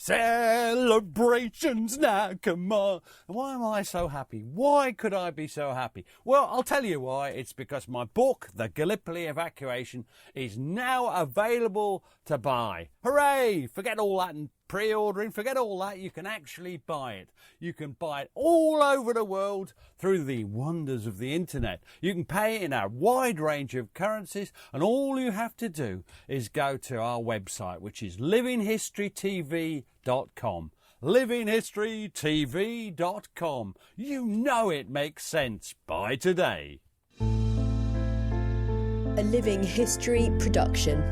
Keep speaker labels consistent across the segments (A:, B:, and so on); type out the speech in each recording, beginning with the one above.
A: Celebrations now, come on. Why am I so happy? Why could I be so happy? Well, I'll tell you why. It's because my book, The Gallipoli Evacuation, is now available to buy. Hooray! Forget all that and pre-ordering, forget all that. You can actually buy it. You can buy it all over the world through the wonders of the internet. You can pay in a wide range of currencies, and all you have to do is go to our website, which is livinghistoryytv.com. livinghistoryytv.com. You know it makes sense. Buy today.
B: A Living History production.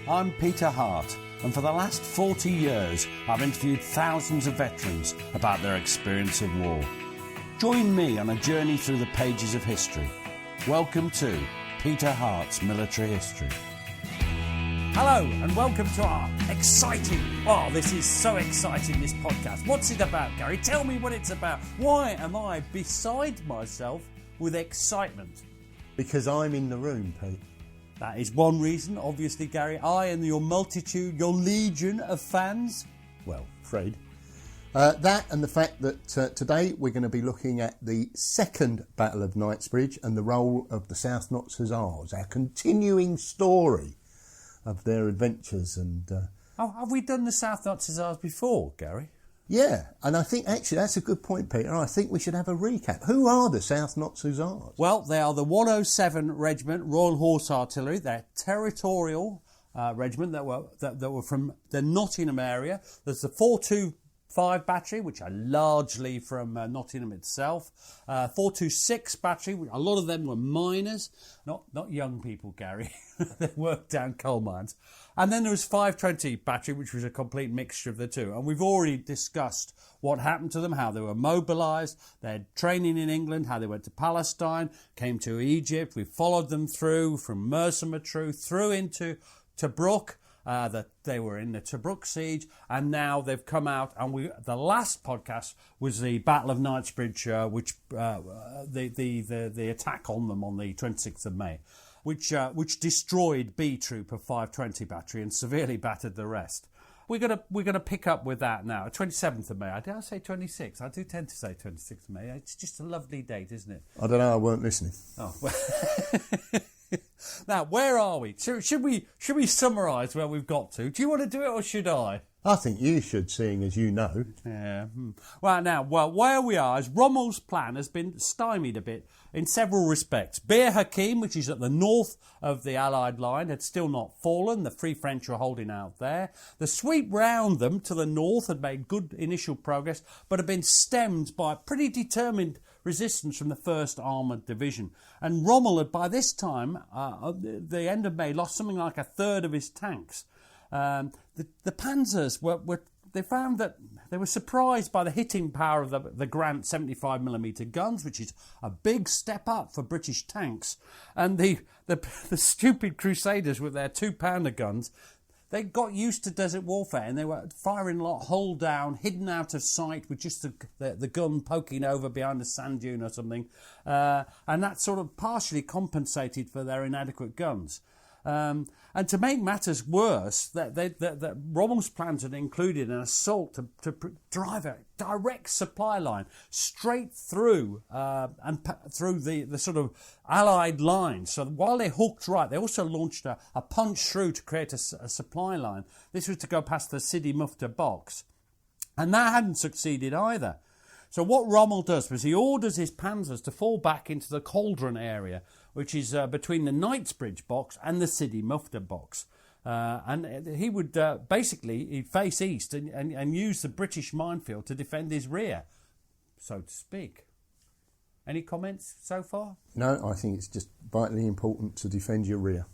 A: I'm Peter Hart, and for the last 40 years I've interviewed thousands of veterans about their experience of war. Join me on a journey through the pages of history. Welcome to Peter Hart's Military History. Hello and welcome to our exciting, this is so exciting, this podcast. What's it about, Gary? Tell me what it's about. Why am I beside myself with excitement?
C: Because I'm in the room, Pete.
A: That is one reason, obviously, Gary. I and your multitude, your legion of fans.
C: Well, Fred. That and the fact that today we're going to be looking at the second Battle of Knightsbridge and the role of the South Notts Hussars, our continuing story of their adventures. And
A: have we done the South Notts Hussars before, Gary?
C: Yeah, and I think actually that's a good point, Peter. I think we should have a recap. Who are the South Notts Hussars?
A: Well, they are the 107 Regiment, Royal Horse Artillery. They're territorial regiment that were from the Nottingham area. There's the 425 Battery, which are largely from Nottingham itself. 426 Battery, a lot of them were miners, not young people, Gary. They worked down coal mines. And then there was 520 Battery, which was a complete mixture of the two. And we've already discussed what happened to them, how they were mobilised, they had training in England, how they went to Palestine, came to Egypt. We followed them through from Mersa Matruh through into Tobruk. That they were in the Tobruk siege, and now they've come out. And the last podcast was the Battle of Knightsbridge, which the attack on them on the 26th of May. Which destroyed B Troop of 520 Battery and severely battered the rest. We're gonna pick up with that now. 27th of May. Did I say 26? I do tend to say 26th of May. It's just a lovely date, isn't it?
C: I don't know. I weren't listening.
A: Oh. Well. Now, where are we? Should we summarise where we've got to? Do you want to do it or should I?
C: I think you should, seeing as you know.
A: Yeah. Well, where we are is Rommel's plan has been stymied a bit in several respects. Bir Hakeim, which is at the north of the Allied line, had still not fallen. The Free French were holding out there. The sweep round them to the north had made good initial progress, but had been stemmed by a pretty determined resistance from the 1st Armoured Division. And Rommel had, by this time, at the end of May, lost something like a third of his tanks. The Panzers they found that they were surprised by the hitting power of the Grant 75mm guns, which is a big step up for British tanks. And the stupid Crusaders with their 2-pounder guns, they got used to desert warfare and they were firing a lot hull down, hidden out of sight with just the gun poking over behind a sand dune or something. And that sort of partially compensated for their inadequate guns. And to make matters worse, that Rommel's plans had included an assault to drive a direct supply line straight through through the sort of Allied lines. So while they hooked right, they also launched a punch through to create a supply line. This was to go past the Sidi Mufta box. And that hadn't succeeded either. So what Rommel does was he orders his panzers to fall back into the Cauldron area, which is between the Knightsbridge box and the Sidi Mufta box. And he would he'd face east and use the British minefield to defend his rear, so to speak. Any comments so far?
C: No, I think it's just vitally important to defend your rear.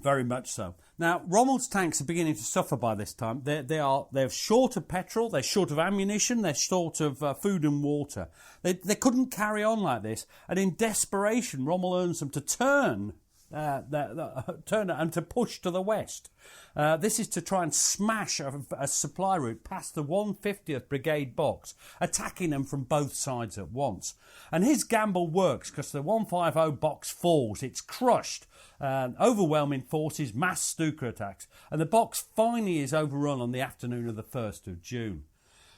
A: Very much so. Now, Rommel's tanks are beginning to suffer by this time. They're short of petrol, they're short of ammunition, they're short of food and water. They couldn't carry on like this, and in desperation, Rommel urged them to turn turn and to push to the west. This is to try and smash a supply route past the 150th Brigade box, attacking them from both sides at once. And his gamble works because the 150 box falls. It's crushed. Overwhelming forces, mass Stuka attacks. And the box finally is overrun on the afternoon of the 1st of June.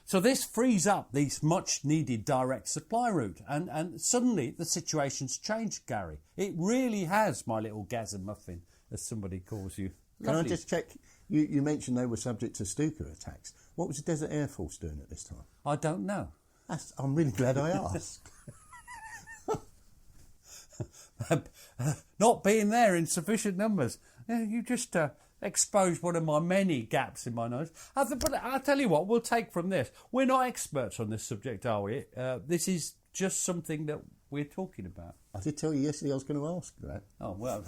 A: So this frees up this much-needed direct supply route. And suddenly the situation's changed, Gary. It really has, my little Gazamuffin, as somebody calls you.
C: Can I just check? You mentioned they were subject to Stuka attacks. What was the Desert Air Force doing at this time?
A: I don't know.
C: I'm really glad I asked.
A: Not being there in sufficient numbers. You just exposed one of my many gaps in my knowledge. But I'll tell you what, we'll take from this. We're not experts on this subject, are we? This is just something that we're talking about.
C: I did tell you yesterday I was going to ask that.
A: Oh, well.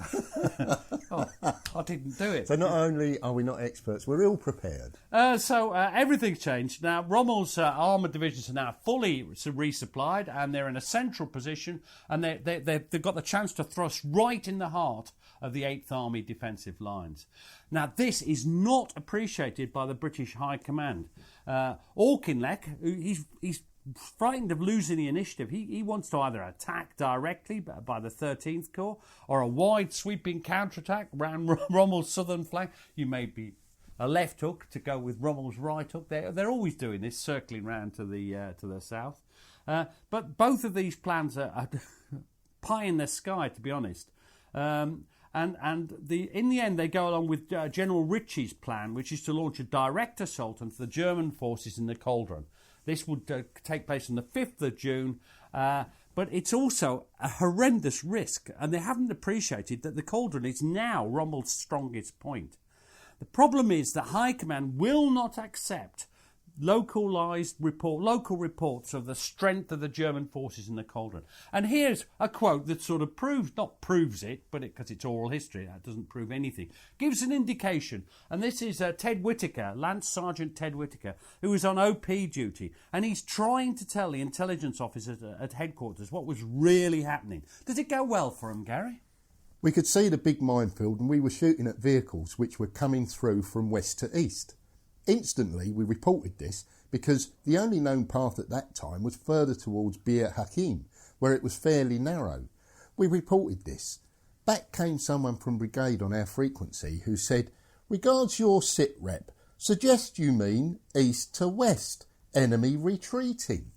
A: I didn't do it.
C: So not only are we not experts, we're ill prepared.
A: So everything's changed. Now, Rommel's armoured divisions are now fully resupplied and they're in a central position and they've got the chance to thrust right in the heart of the 8th Army defensive lines. Now, this is not appreciated by the British High Command. Auchinleck, he's frightened of losing the initiative. He wants to either attack directly by the 13th Corps or a wide sweeping counterattack around Rommel's southern flank. You may be a left hook to go with Rommel's right hook. They're always doing this, circling round to the south. But both of these plans are pie in the sky, to be honest. In the end, they go along with General Ritchie's plan, which is to launch a direct assault onto the German forces in the Cauldron. This would take place on the 5th of June, but it's also a horrendous risk, and they haven't appreciated that the Cauldron is now Rommel's strongest point. The problem is that High Command will not accept local reports of the strength of the German forces in the Cauldron. And here's a quote that sort of proves it, but because it's oral history, that doesn't prove anything. Gives an indication. And this is Ted Whittaker, Lance Sergeant Ted Whittaker, who was on OP duty. And he's trying to tell the intelligence officers at headquarters what was really happening. Did it go well for him, Gary?
C: We could see the big minefield and we were shooting at vehicles which were coming through from west to east. Instantly, we reported this because the only known path at that time was further towards Bir Hakim, where it was fairly narrow. We reported this. Back came someone from brigade on our frequency who said, "Regards your sit rep, suggest you mean east to west, enemy retreating."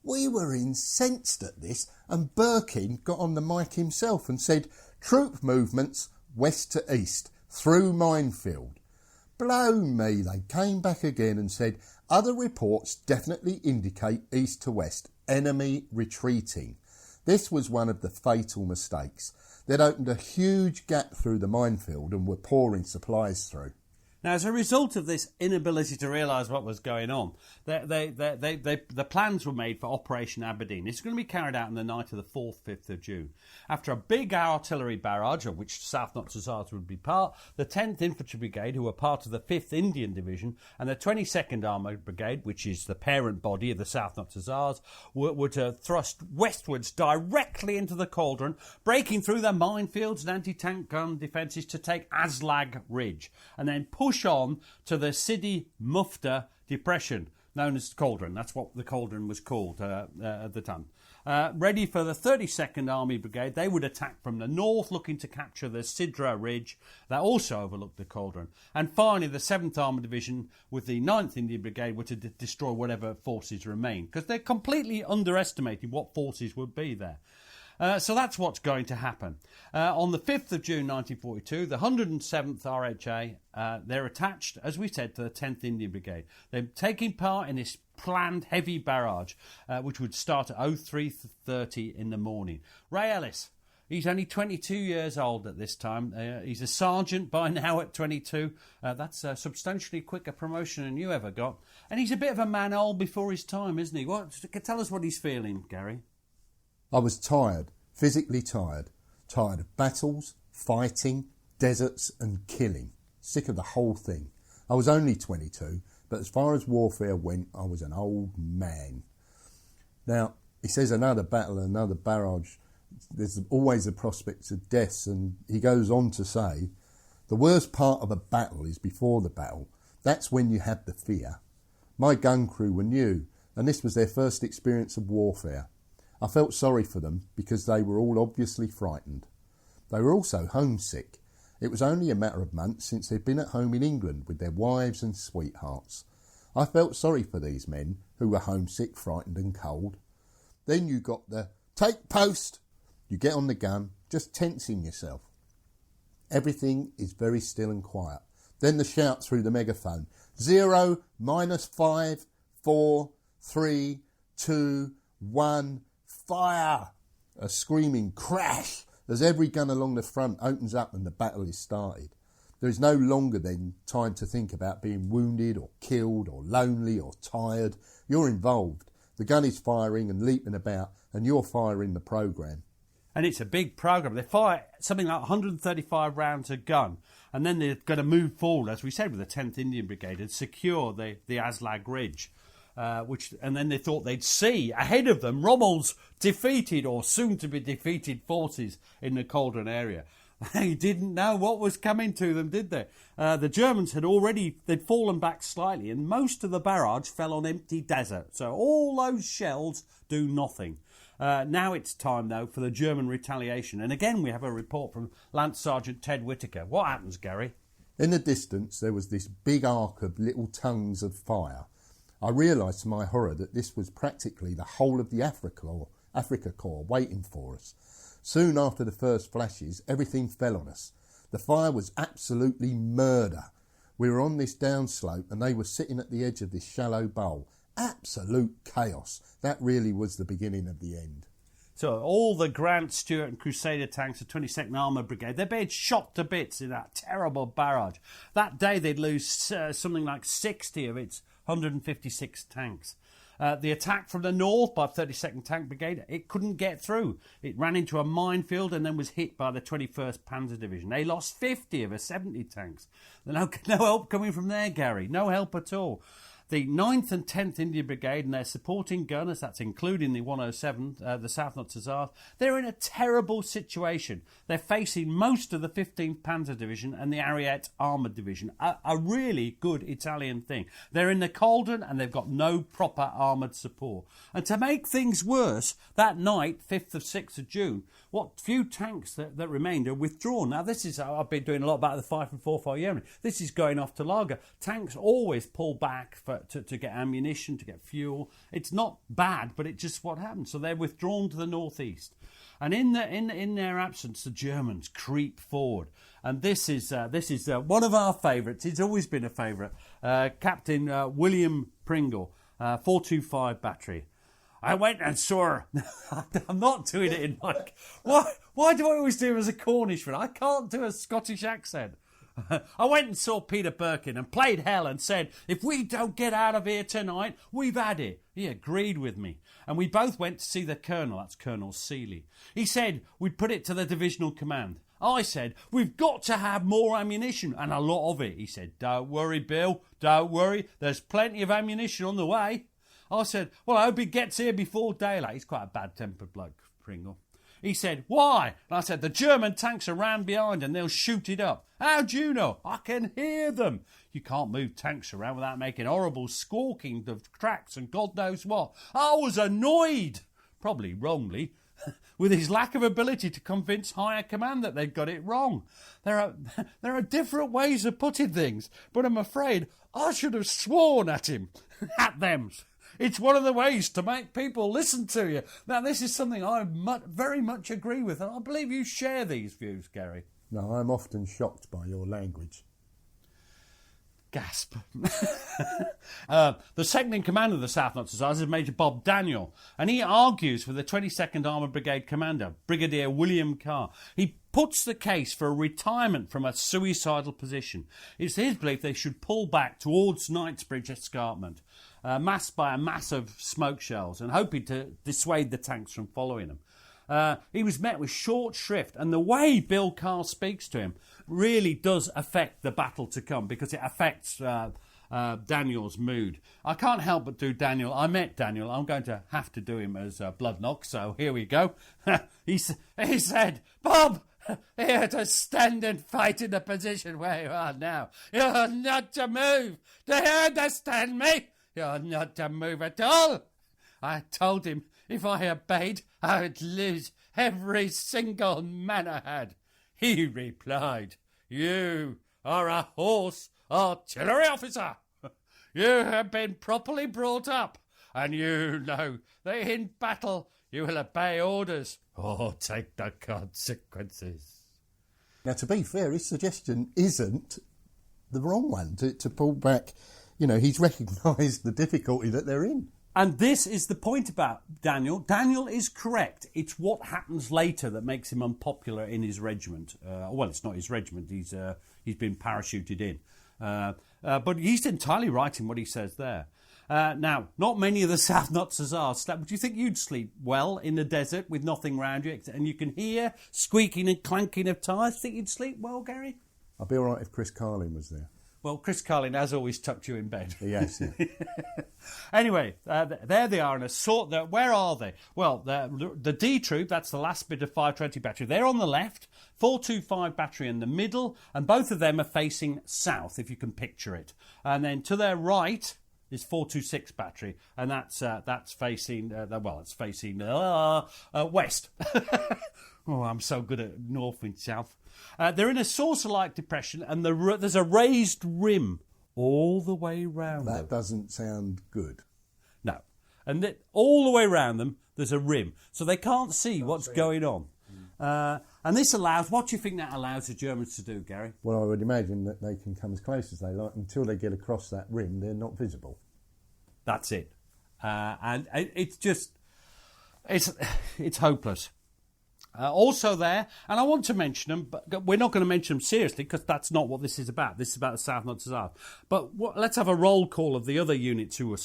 C: We were incensed at this, and Birkin got on the mic himself and said, "Troop movements west to east, through minefield." Blow me, they came back again and said, "Other reports definitely indicate east to west, enemy retreating." This was one of the fatal mistakes. They'd opened a huge gap through the minefield and were pouring supplies through.
A: Now, as a result of this inability to realise what was going on, the plans were made for Operation Aberdeen. It's going to be carried out on the night of the 4th, 5th of June. After a big artillery barrage, of which South Notts Hussars would be part, the 10th Infantry Brigade, who were part of the 5th Indian Division, and the 22nd Armoured Brigade, which is the parent body of the South Notts Hussars, were to thrust westwards directly into the Cauldron, breaking through the minefields and anti-tank gun defences to take Aslag Ridge, and then push on to the Sidi Mufta Depression, known as Cauldron. That's what the Cauldron was called at the time. Ready for the 32nd Army Brigade, they would attack from the north, looking to capture the Sidra Ridge that also overlooked the Cauldron. And finally, the 7th Armoured Division with the 9th Indian Brigade were to destroy whatever forces remained, because they completely underestimated what forces would be there. So that's what's going to happen. On the 5th of June 1942, the 107th RHA, they're attached, as we said, to the 10th Indian Brigade. They're taking part in this planned heavy barrage, which would start at 03:30 in the morning. Rayalis, he's only 22 years old at this time. He's a sergeant by now at 22. That's a substantially quicker promotion than you ever got. And he's a bit of a man old before his time, isn't he? Tell us what he's feeling, Gary.
C: I was tired, physically tired. Tired of battles, fighting, deserts and killing. Sick of the whole thing. I was only 22, but as far as warfare went, I was an old man. Now, he says another battle, another barrage there's always the prospects of deaths, and he goes on to say, the worst part of a battle is before the battle. That's when you have the fear. My gun crew were new, and this was their first experience of warfare. I felt sorry for them because they were all obviously frightened. They were also homesick. It was only a matter of months since they'd been at home in England with their wives and sweethearts. I felt sorry for these men who were homesick, frightened and cold. Then you got the take post. You get on the gun, just tensing yourself. Everything is very still and quiet. Then the shout through the megaphone. 0, -5, 4, 3, 2, 1, fire! A screaming crash as every gun along the front opens up and the battle is started. There is no longer then time to think about being wounded or killed or lonely or tired. You're involved. The gun is firing and leaping about and you're firing the programme.
A: And it's a big programme. They fire something like 135 rounds a gun, and then they're going to move forward, as we said, with the 10th Indian Brigade and secure the Aslag Ridge, and then they thought they'd see ahead of them Rommel's defeated or soon-to-be defeated forces in the Cauldron area. They didn't know what was coming to them, did they? The Germans they'd fallen back slightly, and most of the barrage fell on empty desert. So all those shells do nothing. Now it's time, though, for the German retaliation. And again, we have a report from Lance Sergeant Ted Whittaker. What happens, Gary?
C: In the distance, there was this big arc of little tongues of fire. I realised to my horror that this was practically the whole of the Africa Corps waiting for us. Soon after the first flashes, everything fell on us. The fire was absolutely murder. We were on this downslope and they were sitting at the edge of this shallow bowl. Absolute chaos. That really was the beginning of the end.
A: So all the Grant, Stuart and Crusader tanks of 22nd Armoured Brigade, they're being shot to bits in that terrible barrage. That day they'd lose something like 60 of its 156 tanks. The attack from the north by 32nd Tank Brigade, it couldn't get through. It ran into a minefield and then was hit by the 21st Panzer Division. They lost 50 of her 70 tanks. No help coming from there, Gary. No help at all. The 9th and 10th Indian Brigade and their supporting gunners, that's including the 107, the South Notts Hussars, they're in a terrible situation. They're facing most of the 15th Panzer Division and the Ariete Armoured Division, a really good Italian thing. They're in the Cauldron and they've got no proper armoured support. And to make things worse, that night, 5th of 6th of June, what few tanks that remained are withdrawn. Now, this is, I've been doing a lot about the 5 and 4 Yeomanry. This is going off to Lager. Tanks always pull back to get ammunition, to get fuel. It's not bad, but it's just what happens. So they're withdrawn to the northeast. And in their absence, the Germans creep forward. And this is one of our favourites. It's always been a favourite. Captain William Pringle, 425 Battery. I went and saw her. I'm not doing it in like... Why do I always do it as a Cornishman? I can't do a Scottish accent. I went and saw Peter Birkin and played hell and said, if we don't get out of here tonight, we've had it. He agreed with me. And we both went to see the Colonel. That's Colonel Seeley. He said we'd put it to the divisional command. I said, we've got to have more ammunition and a lot of it. He said, don't worry, Bill. Don't worry. There's plenty of ammunition on the way. I said, well, I hope he gets here before daylight. He's quite a bad-tempered bloke, Pringle. He said, why? And I said, the German tanks are round behind and they'll shoot it up. How do you know? I can hear them. You can't move tanks around without making horrible squawking of tracks and God knows what. I was annoyed, probably wrongly, with his lack of ability to convince higher command that they'd got it wrong. There are different ways of putting things, but I'm afraid I should have sworn at him, at them. It's one of the ways to make people listen to you. Now, this is something I very much agree with, and I believe you share these views, Gary.
C: No, I'm often shocked by your language.
A: Gasp. The second in command of the South Notts Hussars is Major Bob Daniel, and he argues with the 22nd Armoured Brigade commander, Brigadier William Carr. He puts the case for a retirement from a suicidal position. It's his belief they should pull back towards Knightsbridge escarpment, masked by a mass of smoke shells, and hoping to dissuade the tanks from following them. He was met with short shrift, and the way Bill Carr speaks to him really does affect the battle to come, because it affects Daniel's mood. I can't help but do Daniel. I met Daniel. I'm going to have to do him as Bloodknock, so here we go. He said, Bob, here to stand and fight in the position where you are now. You're not to move. Do you understand me? You're not to move at all. I told him if I obeyed, I would lose every single man I had. He replied, you are a horse artillery officer. You have been properly brought up, and you know that in battle you will obey orders or take the consequences.
C: Now, to be fair, his suggestion isn't the wrong one to pull back. You know, he's recognised the difficulty that they're in.
A: And this is the point about Daniel. Daniel is correct. It's what happens later that makes him unpopular in his regiment. Well, it's not his regiment. He's been parachuted in. But he's entirely right in what he says there. Now, not many of the South Hussars are slept. Do you think you'd sleep well in the desert with nothing round you and you can hear squeaking and clanking of tyres? Think you'd sleep well, Gary?
C: I'd be all right if Chris Carlin was there.
A: Well, Chris Carlin has always tucked you in bed.
C: Yes, yeah.
A: Anyway, there they are in a sort. Where are they? Well, the D Troop, that's the last bit of 520 battery. They're on the left, 425 battery in the middle, and both of them are facing south, if you can picture it. And then to their right is 426 battery, and that's facing it's facing west. Oh, I'm so good at north and south. They're in a saucer-like depression, and there's a raised rim all the way round them.
C: That doesn't sound good.
A: No. And all the way round them, there's a rim. So they can't see what's going on. And this allows, what do you think that allows the Germans to do, Gary?
C: Well, I would imagine that they can come as close as they like. Until they get across that rim, they're not visible.
A: That's it. And it's just, it's hopeless. Also there, and I want to mention them, but we're not going to mention them seriously because that's not what this is about. This is about the South Hussars. But let's have a roll call of the other units who were,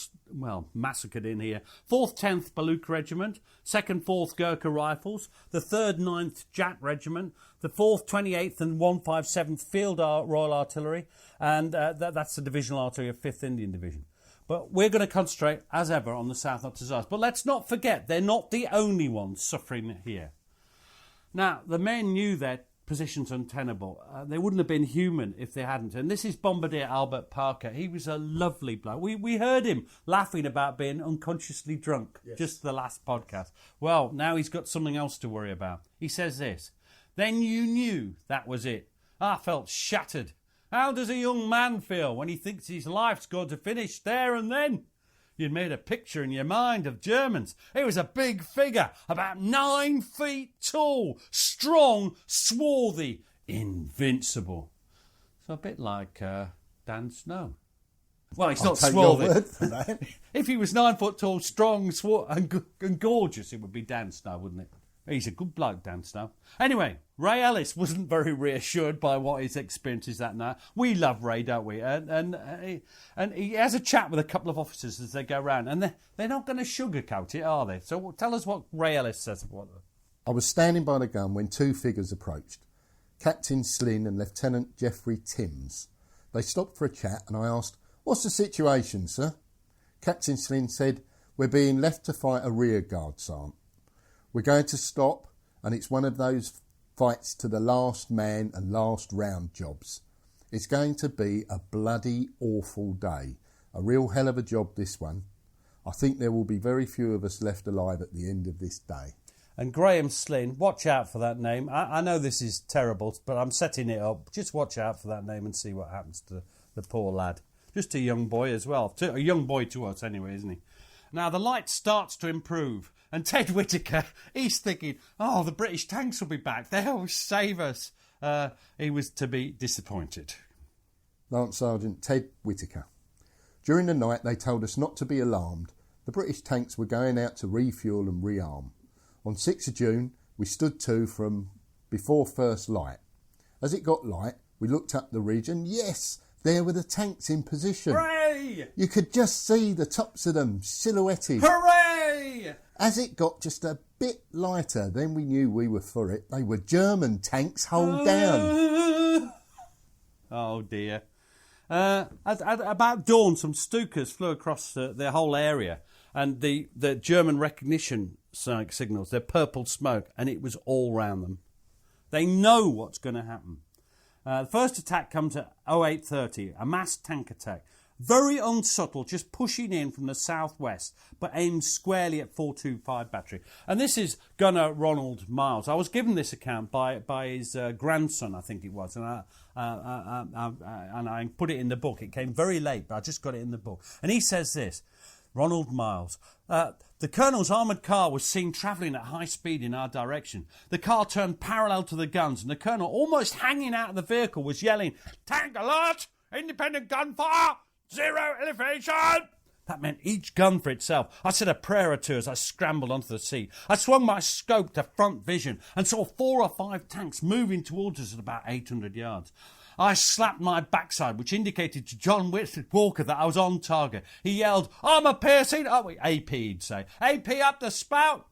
A: massacred in here. 4th, 10th Baluch Regiment, 2nd, 4th Gurkha Rifles, the 3rd, 9th Jat Regiment, the 4th, 28th and 157th Field Royal Artillery, and that's the Divisional Artillery of 5th Indian Division. But we're going to concentrate, as ever, on the South Hussars. But let's not forget, they're not the only ones suffering here. Now, the men knew their positions untenable. They wouldn't have been human if they hadn't. And this is Bombardier Albert Parker. He was a lovely bloke. We heard him laughing about being unconsciously drunk, yes, just the last podcast. Well, now he's got something else to worry about. He says this, then you knew that was it. I felt shattered. How does a young man feel when he thinks his life's going to finish there and then? You'd made a picture in your mind of Germans. It was a big figure, about 9 feet tall, strong, swarthy, invincible. So a bit like Dan Snow. Well, he's not swarthy.
C: Your word for that.
A: If he was 9 foot tall, strong, and gorgeous, it would be Dan Snow, wouldn't it? He's a good bloke, Dan Snow. Anyway, Rayalis wasn't very reassured by what his experience is that now. We love Ray, don't we? And he has a chat with a couple of officers as they go round, and they're not going to sugarcoat it, are they? So tell us what Rayalis says about it.
C: I was standing by the gun when two figures approached, Captain Slynn and Lieutenant Geoffrey Timms. They stopped for a chat, and I asked, "What's the situation, sir?" Captain Slynn said, "We're being left to fight a rear guard, Sergeant. We're going to stop, and it's one of those fights to the last man and last round jobs. It's going to be a bloody awful day. A real hell of a job, this one. I think there will be very few of us left alive at the end of this day."
A: And Graham Slynn, watch out for that name. I know this is terrible, but I'm setting it up. Just watch out for that name and see what happens to the poor lad. Just a young boy as well. A young boy to us anyway, isn't he? Now, the light starts to improve. And Ted Whittaker, he's thinking, oh, the British tanks will be back. They'll save us. He was to be disappointed.
C: Lance Sergeant Ted Whittaker. During the night, they told us not to be alarmed. The British tanks were going out to refuel and rearm. On 6th of June, we stood to from before first light. As it got light, we looked up the ridge and yes, there were the tanks in position.
A: Hooray!
C: You could just see the tops of them silhouetted.
A: Hooray!
C: As it got just a bit lighter, then we knew we were for it. They were German tanks, hold down.
A: Oh dear. At about dawn, some Stukas flew across the whole area, and the German recognition signals, their purple smoke, and it was all round them. They know what's going to happen. The first attack comes at 08:30, a mass tank attack. Very unsubtle, just pushing in from the southwest, but aimed squarely at 425 battery. And this is Gunner Ronald Miles. I was given this account by his grandson, I think it was, and I put it in the book. It came very late, but I just got it in the book. And he says this, Ronald Miles, the Colonel's armoured car was seen travelling at high speed in our direction. The car turned parallel to the guns, and the Colonel, almost hanging out of the vehicle, was yelling, "Tank alert! Independent gunfire! Zero elevation!" That meant each gun for itself. I said a prayer or two as I scrambled onto the seat. I swung my scope to front vision and saw 4 or 5 tanks moving towards us at about 800 yards. I slapped my backside, which indicated to John Walker that I was on target. He yelled, "Armour piercing!" Oh, AP, he'd say. "AP up the spout!"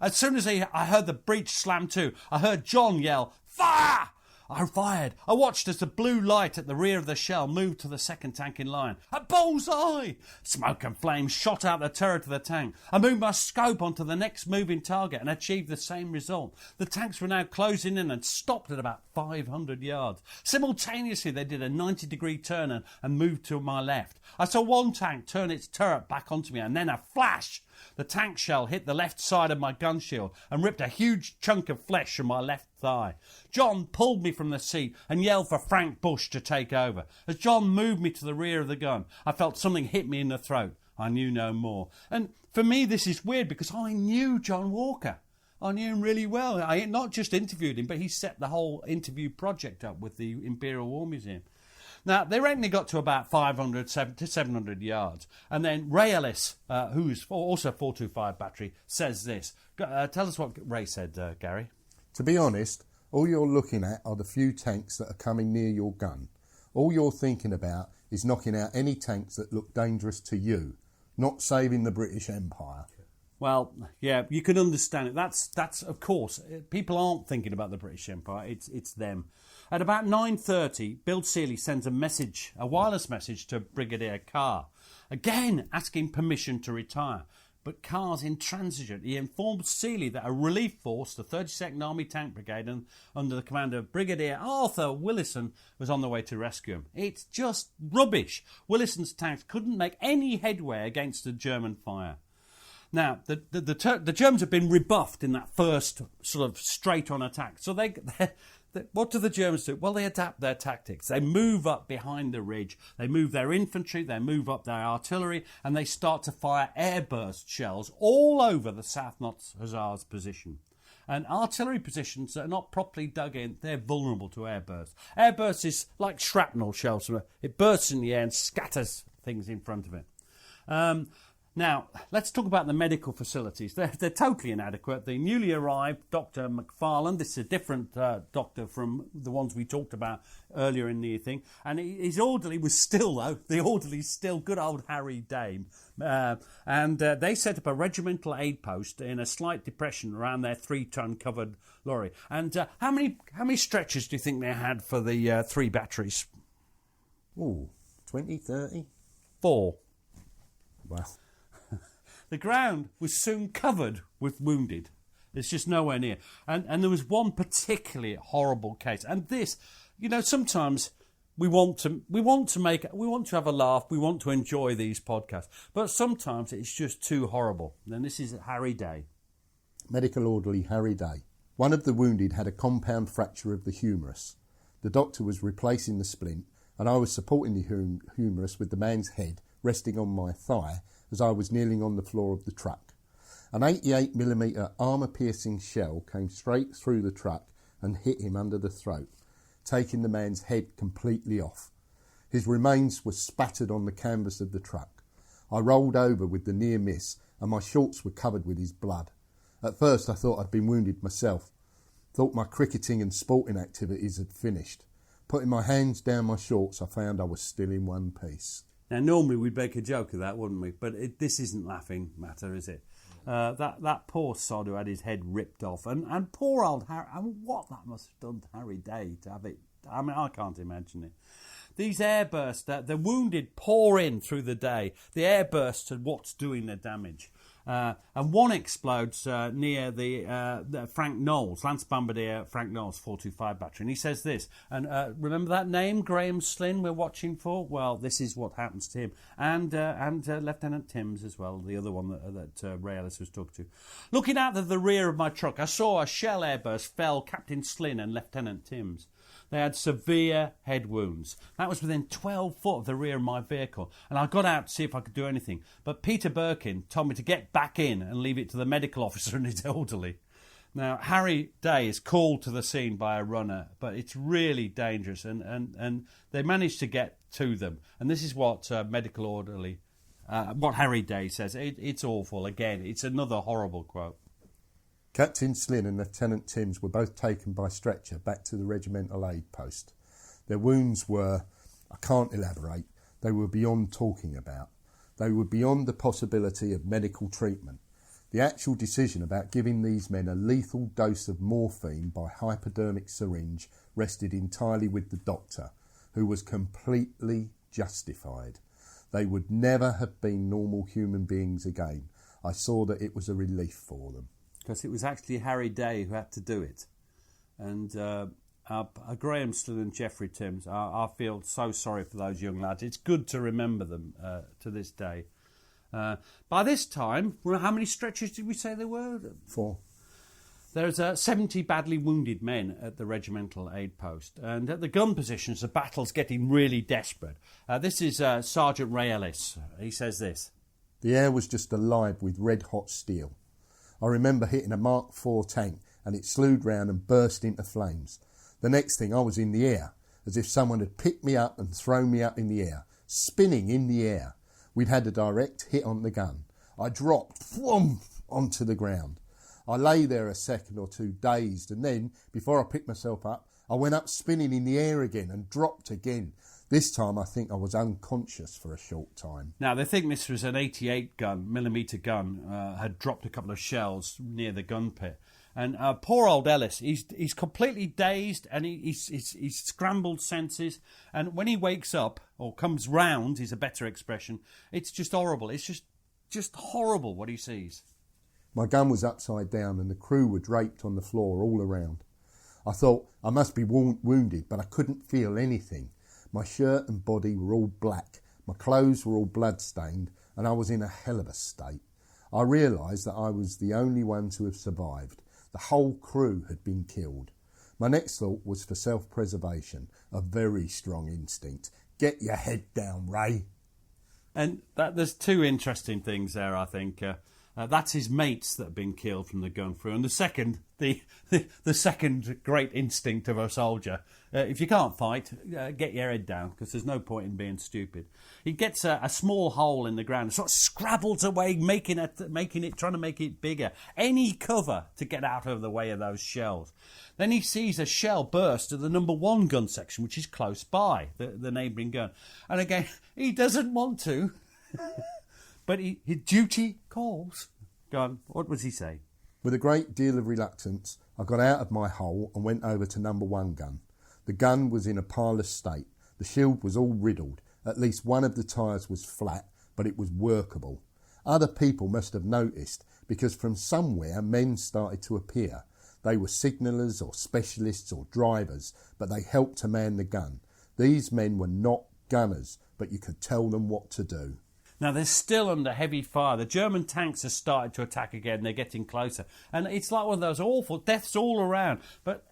A: As soon as I heard the breech slam to, I heard John yell, "Fire!" I fired. I watched as the blue light at the rear of the shell moved to the second tank in line. A bullseye! Smoke and flames shot out the turret of the tank. I moved my scope onto the next moving target and achieved the same result. The tanks were now closing in and stopped at about 500 yards. Simultaneously, they did a 90-degree turn and moved to my left. I saw one tank turn its turret back onto me, and then a flash! The tank shell hit the left side of my gun shield and ripped a huge chunk of flesh from my left thigh. John pulled me from the seat and yelled for Frank Bush to take over. As John moved me to the rear of the gun, I felt something hit me in the throat. I knew no more. And for me, this is weird because I knew John Walker. I knew him really well. I not just interviewed him, but he set the whole interview project up with the Imperial War Museum. Now, they reckon they got to about 500 to 700 yards. And then Rayalis, who's also 425 battery, says this. Tell us what Ray said, Gary.
C: To be honest, all you're looking at are the few tanks that are coming near your gun. All you're thinking about is knocking out any tanks that look dangerous to you, not saving the British Empire.
A: Well, yeah, you can understand it. That's of course, people aren't thinking about the British Empire. It's them. At about 9:30, Bill Seeley sends a wireless message to Brigadier Carr, again asking permission to retire. But Carr's intransigent. He informed Seeley that a relief force, the 32nd Army Tank Brigade, under the command of Brigadier Arthur Willison, was on the way to rescue him. It's just rubbish. Willison's tanks couldn't make any headway against the German fire. Now, the Germans have been rebuffed in that first sort of straight-on attack. So what do the Germans do? Well, they adapt their tactics. They move up behind the ridge. They move their infantry. They move up their artillery. And they start to fire airburst shells all over the South Notts Hussars position. And artillery positions that are not properly dug in, they're vulnerable to airbursts. Airburst is like shrapnel shells. It bursts in the air and scatters things in front of it. Now, let's talk about the medical facilities. They're totally inadequate. The newly arrived Dr. McLachlan, this is a different doctor from the ones we talked about earlier in the thing, and his orderly was still, though, the orderly's still good old Harry Dame. And they set up a regimental aid post in a slight depression around their 3-ton covered lorry. And how many stretchers do you think they had for the 3 batteries?
C: Ooh, 20, 30?
A: 4.
C: Wow.
A: The ground was soon covered with wounded. There's just nowhere near. And there was one particularly horrible case. And this, sometimes we want to have a laugh, we want to enjoy these podcasts. But sometimes it's just too horrible. And this is Harry Day.
C: Medical orderly Harry Day. One of the wounded had a compound fracture of the humerus. The doctor was replacing the splint, and I was supporting the humerus with the man's head resting on my thigh as I was kneeling on the floor of the truck. An 88mm armour-piercing shell came straight through the truck and hit him under the throat, taking the man's head completely off. His remains were spattered on the canvas of the truck. I rolled over with the near miss, and my shorts were covered with his blood. At first I thought I'd been wounded myself, thought my cricketing and sporting activities had finished. Putting my hands down my shorts, I found I was still in one piece.
A: Now, normally we'd make a joke of that, wouldn't we? But this isn't laughing matter, is it? That poor sod who had his head ripped off. And poor old Harry, what that must have done to Harry Day to have it. I mean, I can't imagine it. these airbursts, the wounded pour in through the day. The airbursts are what's doing the damage. And one explodes near the Frank Knowles, Lance Bombardier Frank Knowles 425 battery. And he says this, and remember that name, Graham Slynn, we're watching for? Well, this is what happens to him. And Lieutenant Timms as well, the other one that Rayalis was talking to. Looking out of the rear of my truck, I saw a shell airburst fell Captain Slynn and Lieutenant Timms. They had severe head wounds. That was within 12 foot of the rear of my vehicle, and I got out to see if I could do anything. But Peter Birkin told me to get back in and leave it to the medical officer and his elderly. Now, Harry Day is called to the scene by a runner, but it's really dangerous, and they managed to get to them. And this is what medical orderly, what Harry Day says. It's awful. Again, it's another horrible quote.
C: Captain Slynn and Lieutenant Timms were both taken by stretcher back to the regimental aid post. Their wounds were, I can't elaborate, they were beyond talking about. They were beyond the possibility of medical treatment. The actual decision about giving these men a lethal dose of morphine by hypodermic syringe rested entirely with the doctor, who was completely justified. They would never have been normal human beings again. I saw that it was a relief for them.
A: Because it was actually Harry Day who had to do it. And Graham Slynn and Geoffrey Timms, I feel so sorry for those young lads. It's good to remember them to this day. By this time, how many stretchers did we say there were?
C: 4.
A: There's 70 badly wounded men at the regimental aid post. And at the gun positions, the battle's getting really desperate. This is Sergeant Rayalis. He says this.
C: The air was just alive with red-hot steel. I remember hitting a Mark IV tank and it slewed round and burst into flames. The next thing, I was in the air, as if someone had picked me up and thrown me up in the air, spinning in the air. We'd had a direct hit on the gun. I dropped onto the ground. I lay there a second or two dazed, and then, before I picked myself up, I went up spinning in the air again and dropped again. This time I think I was unconscious for a short time.
A: Now, they think this was an 88 millimetre gun, had dropped a couple of shells near the gun pit. And poor old Ellis, he's completely dazed and he's scrambled senses. And when he wakes up, or comes round is a better expression, it's just horrible. It's just horrible what he sees.
C: My gun was upside down and the crew were draped on the floor all around. I thought I must be wounded, but I couldn't feel anything. My shirt and body were all black, my clothes were all blood-stained, and I was in a hell of a state. I realised that I was the only one to have survived. The whole crew had been killed. My next thought was for self-preservation, a very strong instinct. Get your head down, Ray.
A: And there's two interesting things there, I think. That's his mates that have been killed from the gun through. And the second, the second great instinct of a soldier, if you can't fight, get your head down, because there's no point in being stupid. He gets a small hole in the ground, sort of scrabbles away, trying to make it bigger. Any cover to get out of the way of those shells. Then he sees a shell burst at the number 1 gun section, which is close by, the neighbouring gun. And again, he doesn't want to. But his duty calls. Go on, what was he saying?
C: With a great deal of reluctance, I got out of my hole and went over to number 1 gun. The gun was in a parlous state. The shield was all riddled. At least one of the tyres was flat, but it was workable. Other people must have noticed, because from somewhere men started to appear. They were signallers or specialists or drivers, but they helped to man the gun. These men were not gunners, but you could tell them what to do.
A: Now, they're still under heavy fire. The German tanks have started to attack again. They're getting closer. And it's like one of those awful deaths all around. But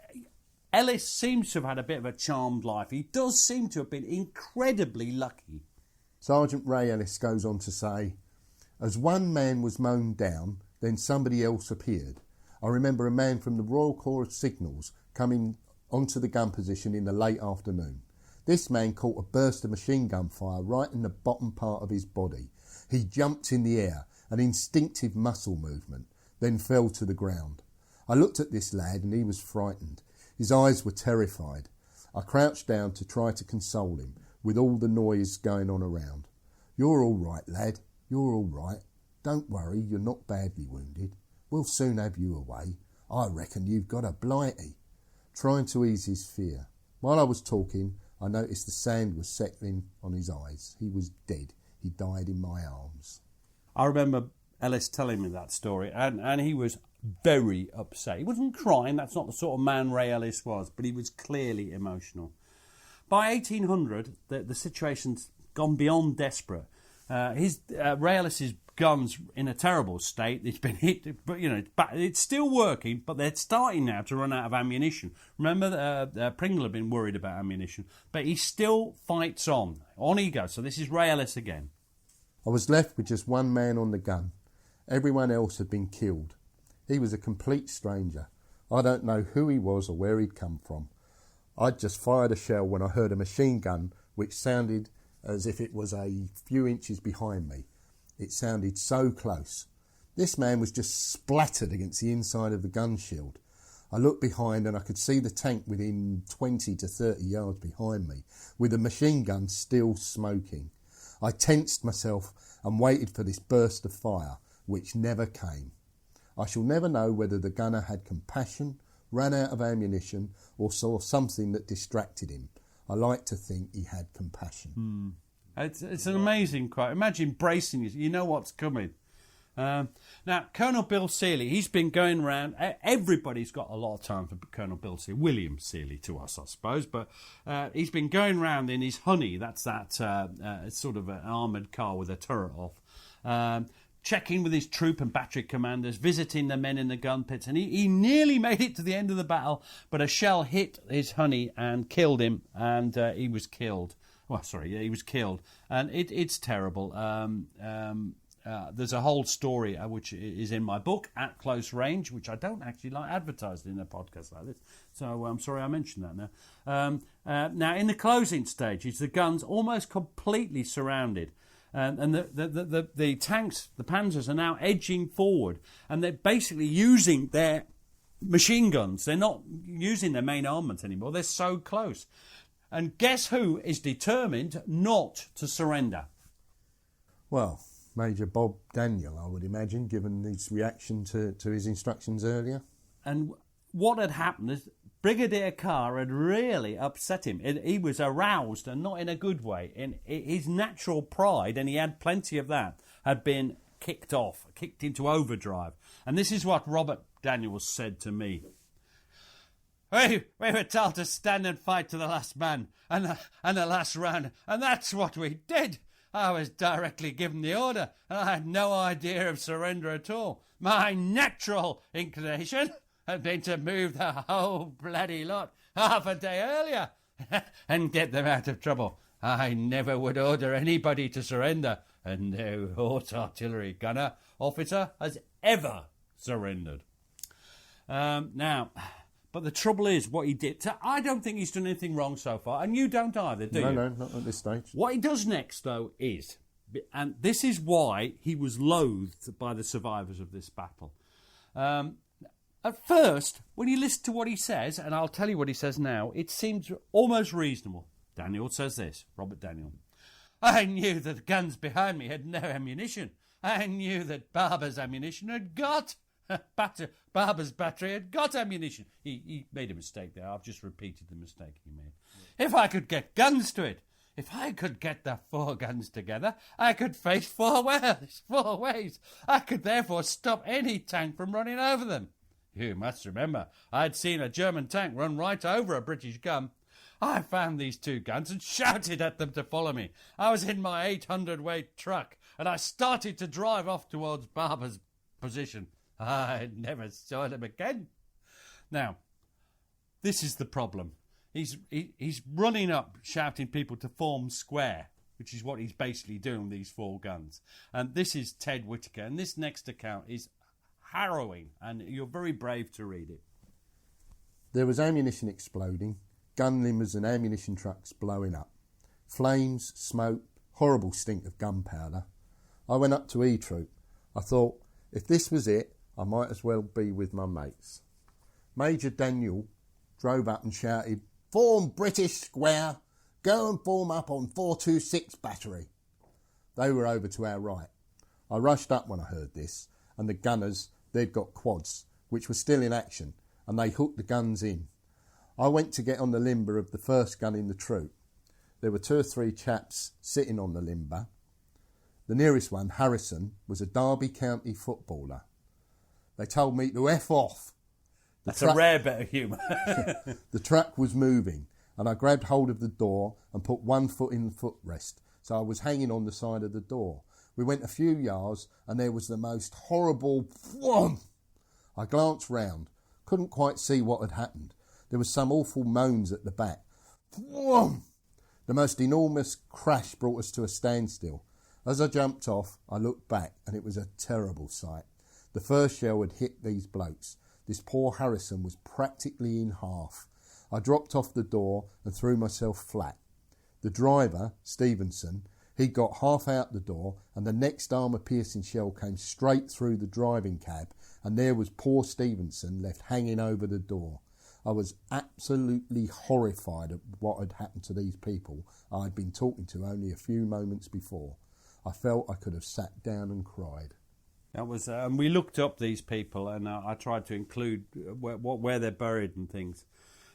A: Ellis seems to have had a bit of a charmed life. He does seem to have been incredibly lucky.
C: Sergeant Ray Ellis goes on to say, as one man was mown down, then somebody else appeared. I remember a man from the Royal Corps of Signals coming onto the gun position in the late afternoon. This man caught a burst of machine gun fire right in the bottom part of his body. He jumped in the air, an instinctive muscle movement, then fell to the ground. I looked at this lad and he was frightened. His eyes were terrified. I crouched down to try to console him, with all the noise going on around. You're all right, lad. You're all right. Don't worry, you're not badly wounded. We'll soon have you away. I reckon you've got a blighty. Trying to ease his fear. While I was talking, I noticed the sand was settling on his eyes. He was dead. He died in my arms.
A: I remember Ellis telling me that story, and he was very upset. He wasn't crying, that's not the sort of man Rayalis was, but he was clearly emotional. By 1800, the situation's gone beyond desperate. Rayalis' gun's in a terrible state. It's been hit, but it's still working, but they're starting now to run out of ammunition. Remember, Pringle had been worried about ammunition, but he still fights on. On he goes. So this is Rayalis again.
C: I was left with just one man on the gun. Everyone else had been killed. He was a complete stranger. I don't know who he was or where he'd come from. I'd just fired a shell when I heard a machine gun which sounded as if it was a few inches behind me. It sounded so close. This man was just splattered against the inside of the gun shield. I looked behind and I could see the tank within 20 to 30 yards behind me, with the machine gun still smoking. I tensed myself and waited for this burst of fire, which never came. I shall never know whether the gunner had compassion, ran out of ammunition, or saw something that distracted him. I like to think he had compassion.
A: It's an amazing quote. Imagine bracing yourself. You know what's coming. Now, Colonel Bill Seeley, he's been going around. Everybody's got a lot of time for Colonel Bill Seeley. William Seeley to us, I suppose. But he's been going around in his Honey. That's that sort of an armoured car with a turret off. Checking with his troop and battery commanders, visiting the men in the gun pits. And he nearly made it to the end of the battle, but a shell hit his Honey and killed him, and he was killed. Well, sorry, he was killed. And it's terrible. There's a whole story which is in my book, At Close Range, which I don't actually like advertised in a podcast like this. So I'm sorry I mentioned that now. Now, in the closing stages, the gun's almost completely surrounded. And the tanks, the panzers, are now edging forward. And they're basically using their machine guns. They're not using their main armament anymore. They're so close. And guess who is determined not to surrender?
C: Well, Major Bob Daniel, I would imagine, given his reaction to his instructions earlier.
A: And what had happened is Brigadier Carr had really upset him. He was aroused, and not in a good way. In his natural pride, and he had plenty of that, had been kicked into overdrive. And this is what Robert Daniels said to me. We were told to stand and fight to the last man and the last round, and that's what we did. I was directly given the order, and I had no idea of surrender at all. My natural inclination had been to move the whole bloody lot half a day earlier and get them out of trouble. I never would order anybody to surrender, and no horse artillery gunner officer has ever surrendered. But the trouble is what he did. So I don't think he's done anything wrong so far, and you don't either, do you?
C: No, not at this stage.
A: What he does next, though, is, and this is why he was loathed by the survivors of this battle. At first, when you listen to what he says, and I'll tell you what he says now, it seems almost reasonable. Daniel says this, Robert Daniel. I knew that the guns behind me had no ammunition. I knew that Barber's ammunition had got... Barber's battery had got ammunition. He made a mistake there. I've just repeated the mistake he made. If I could get guns to it, if I could get the 4 guns together, I could face 4 ways. I could therefore stop any tank from running over them. You must remember, I'd seen a German tank run right over a British gun. I found these 2 guns and shouted at them to follow me. I was in my 800-weight truck, and I started to drive off towards Barber's position. I never saw them again. Now, this is the problem. He's running up, shouting people to form square, which is what he's basically doing with these 4 guns. And this is Ted Whittaker, and this next account is harrowing, and you're very brave to read it.
C: There was ammunition exploding, gun limbers and ammunition trucks blowing up. Flames, smoke, horrible stink of gunpowder. I went up to E Troop. I thought, if this was it, I might as well be with my mates. Major Daniel drove up and shouted, "Form British square! Go and form up on 426 battery." They were over to our right. I rushed up when I heard this, and the gunners, they'd got quads, which were still in action, and they hooked the guns in. I went to get on the limber of the first gun in the troop. There were 2 or 3 chaps sitting on the limber. The nearest one, Harrison, was a Derby County footballer. They told me to F off.
A: That's a rare bit of humour.
C: The truck was moving, and I grabbed hold of the door and put one foot in the footrest, so I was hanging on the side of the door. We went a few yards, and there was the most horrible thwomp. I glanced round, couldn't quite see what had happened. There was some awful moans at the back. Thwomp. The most enormous crash brought us to a standstill. As I jumped off, I looked back, and it was a terrible sight. The first shell had hit these blokes. This poor Harrison was practically in half. I dropped off the door and threw myself flat. The driver, Stevenson, he got half out the door, and the next armour-piercing shell came straight through the driving cab, and there was poor Stevenson left hanging over the door. I was absolutely horrified at what had happened to these people I'd been talking to only a few moments before. I felt I could have sat down and cried.
A: That was, we looked up these people, and I tried to include where they're buried and things.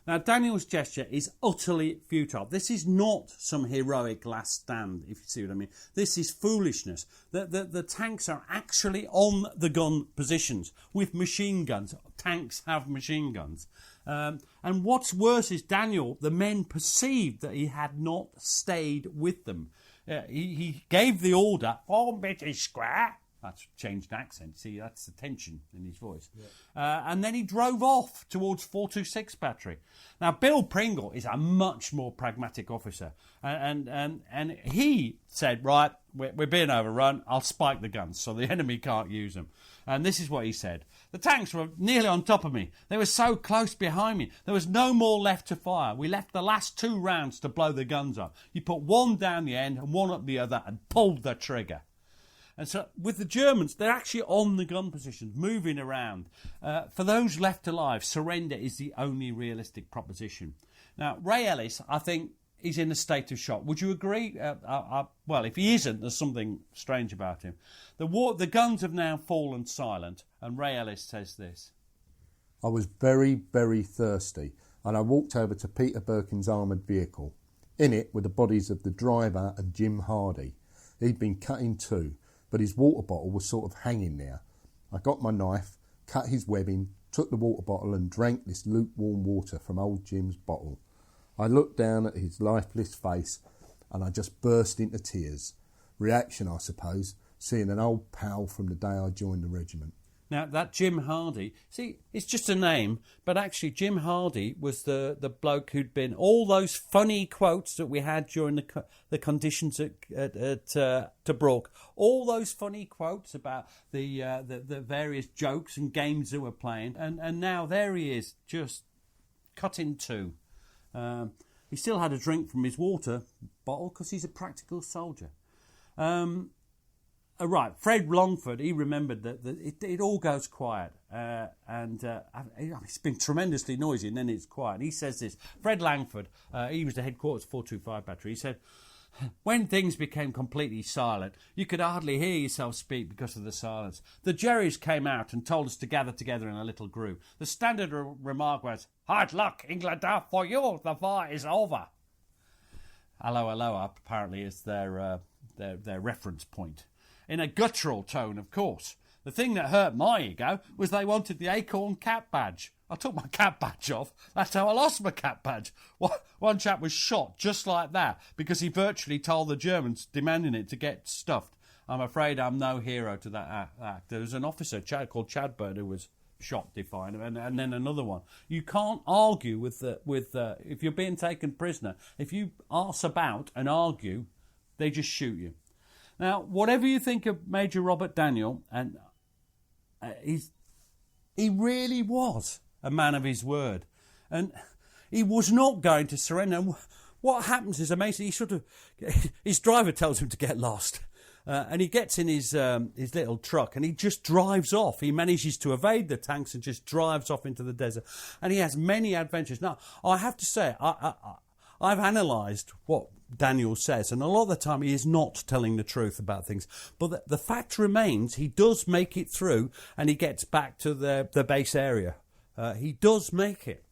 A: Now, Daniel's gesture is utterly futile. This is not some heroic last stand, if you see what I mean. This is foolishness. The tanks are actually on the gun positions with machine guns. Tanks have machine guns. And what's worse is Daniel, the men perceived that he had not stayed with them. He gave the order, "Form British square." That's changed accent. See, that's the tension in his voice. Yeah. And then he drove off towards 426 Battery. Now, Bill Pringle is a much more pragmatic officer. And he said, right, we're being overrun. I'll spike the guns so the enemy can't use them. And this is what he said. The tanks were nearly on top of me. They were so close behind me. There was no more left to fire. We left the last 2 rounds to blow the guns up. You put one down the end and one up the other and pulled the trigger. And so with the Germans, they're actually on the gun positions, moving around. For those left alive, surrender is the only realistic proposition. Now, Rayalis, I think, is in a state of shock. Would you agree? Well, if he isn't, there's something strange about him. The guns have now fallen silent, and Rayalis says this.
C: I was very, very thirsty, and I walked over to Peter Birkin's armoured vehicle. In it were the bodies of the driver and Jim Hardy. He'd been cut in 2. But his water bottle was sort of hanging there. I got my knife, cut his webbing, took the water bottle and drank this lukewarm water from old Jim's bottle. I looked down at his lifeless face and I just burst into tears. Reaction, I suppose, seeing an old pal from the day I joined the regiment.
A: Now, that Jim Hardy, see, it's just a name, but actually Jim Hardy was the bloke who'd been all those funny quotes that we had during the conditions at Tobruk, all those funny quotes about the various jokes and games that we're playing, and now there he is, just cut in 2. He still had a drink from his water bottle because he's a practical soldier. Right, Fred Longford, he remembered that it all goes quiet and it's been tremendously noisy and then it's quiet. He says this, Fred Langford, he was the headquarters 425 Battery, he said, when things became completely silent, you could hardly hear yourself speak because of the silence. The Jerrys came out and told us to gather together in a little group. The standard remark was, hard luck, England, for you, the war is over. Hello, apparently is their reference point. In a guttural tone, of course. The thing that hurt my ego was they wanted the acorn cap badge. I took my cap badge off. That's how I lost my cap badge. One chap was shot just like that because he virtually told the Germans demanding it to get stuffed. I'm afraid I'm no hero to that act. There was an officer called Chadbird who was shot defiant, and then another one. You can't argue with if you're being taken prisoner. If you arse about and argue, they just shoot you. Now, whatever you think of Major Robert Daniel, and he really was a man of his word, and he was not going to surrender. And what happens is amazing. His driver tells him to get lost, and he gets in his little truck and he just drives off. He manages to evade the tanks and just drives off into the desert, and he has many adventures. Now, I have to say, I've analysed what Daniel says, and a lot of the time he is not telling the truth about things. But the fact remains, he does make it through, and he gets back to the base area. He does make it.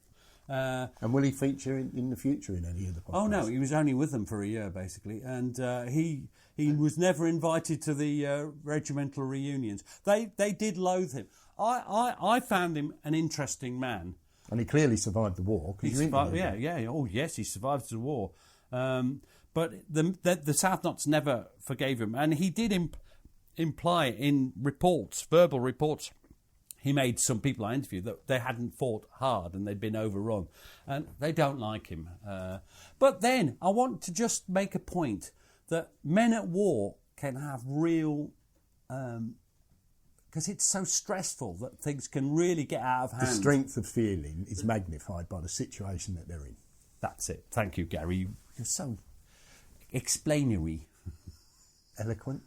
C: And will he feature in the future in any of the podcasts?
A: Oh no, he was only with them for a year basically, and he was never invited to the regimental reunions. They did loathe him. I found him an interesting man.
C: And he clearly survived the war.
A: He survived, yeah. Oh yes, he survived the war. But the South Knots never forgave him, and he did imply in verbal reports. He made some people I interviewed that they hadn't fought hard and they'd been overrun. And they don't like him. But then I want to just make a point that men at war can have real... because it's so stressful that things can really get out of hand.
C: The strength of feeling is magnified by the situation that they're in.
A: That's it. Thank you, Gary. You're so explainery.
C: Eloquent.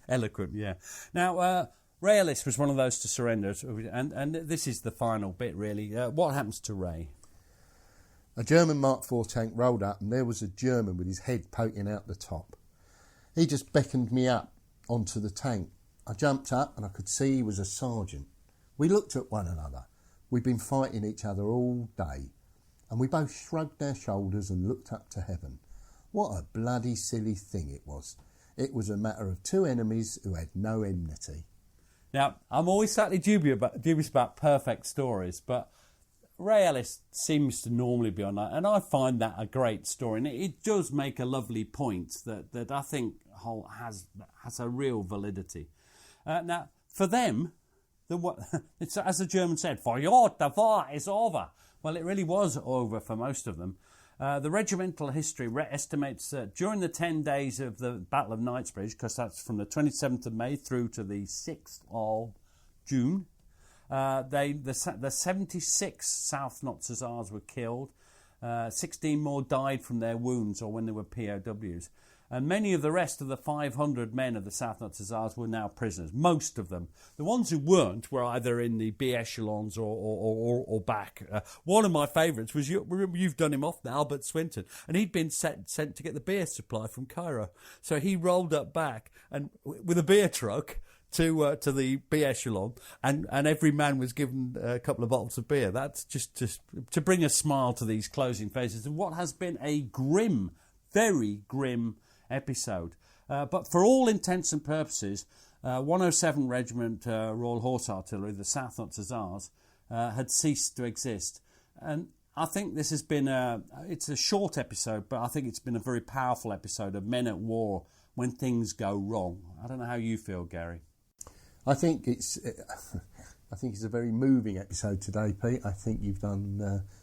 A: Eloquent, yeah. Now... Rayalis was one of those to surrender, and this is the final bit, really. What happens to Ray?
C: A German Mark IV tank rolled up, and there was a German with his head poking out the top. He just beckoned me up onto the tank. I jumped up, and I could see he was a sergeant. We looked at one another. We'd been fighting each other all day, and we both shrugged our shoulders and looked up to heaven. What a bloody silly thing it was. It was a matter of two enemies who had no enmity.
A: Now, I'm always slightly dubious about perfect stories, but Rayalis seems to normally be on that, and I find that a great story. And it does make a lovely point that I think has a real validity. Now, for them, it's, as the German said, "For your the war is over." Well, it really was over for most of them. The regimental history estimates that during the 10 days of the Battle of Knightsbridge, because that's from the 27th of May through to the 6th of June, the 76 South Knots Hussars were killed. 16 more died from their wounds or when they were POWs. And many of the rest of the 500 men of the South Knots Hussars were now prisoners. Most of them. The ones who weren't were either in the B echelons or back. One of my favourites was, you've done him off now, Albert Swinton. And he'd been sent to get the beer supply from Cairo. So he rolled up back and with a beer truck to the B echelon, and every man was given a couple of bottles of beer. That's just to bring a smile to these closing phases of what has been a grim, very grim episode. But for all intents and purposes, 107 Regiment Royal Horse Artillery, the South Knots Hussars, had ceased to exist. And I think this has been it's a short episode, but I think it's been a very powerful episode of men at war when things go wrong. I don't know how you feel, Gary.
C: I think it's a very moving episode today, Pete. I think you've done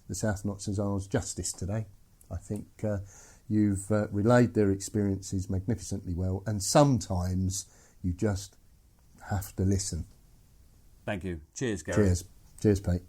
C: the South Knots Hussars justice today. I think you've relayed their experiences magnificently well, and sometimes you just have to listen.
A: Thank you. Cheers, Gary.
C: Cheers, Pete.